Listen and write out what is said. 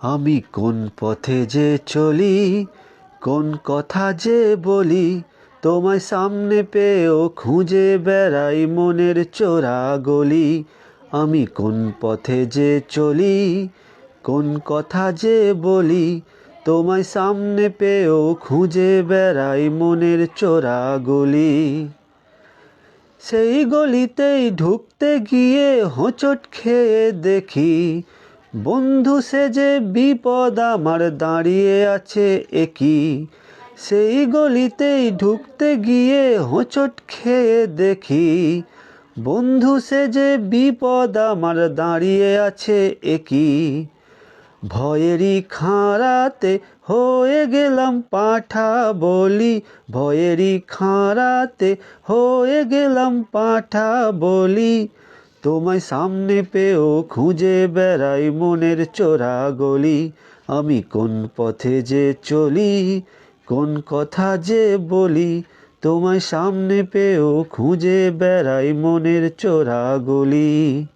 আমি কোন পথে যে চলি, কোন কথা যে বলি, তোমায় সামনে পেয়েও খুঁজে বেড়াই মনের চোরা গলি। আমি কোন পথে যে চলি, কোন কথা যে বলি, তোমায় সামনে পেয়েও খুঁজে বেড়াই মনের চোরা গলি। সেই গলিতেই ঢুকতে গিয়ে হোঁচট খেয়ে দেখি, বন্ধু সেজে বিপদ আমার দাঁড়িয়ে আছে একই। সেই গলিতেই ঢুকতে গিয়ে হোঁচট খেয়ে দেখি, বন্ধু সেজে বিপদ আমার দাঁড়িয়ে আছে একই। ভয়েরই খাঁড়াতে হয়ে গেলাম পাঁঠা বলি, ভয়েরই খাঁড়াতে হয়ে গেলাম পাঁঠা বলি। তোমায় সামনে পেয়েও খুঁজে বেড়াই মনের চোরা গলি। আমি কোন পথে যে চলি, কোন কথা যে বলি, তোমায় সামনে পেয়েও খুঁজে বেড়াই মনের চোরা গলি।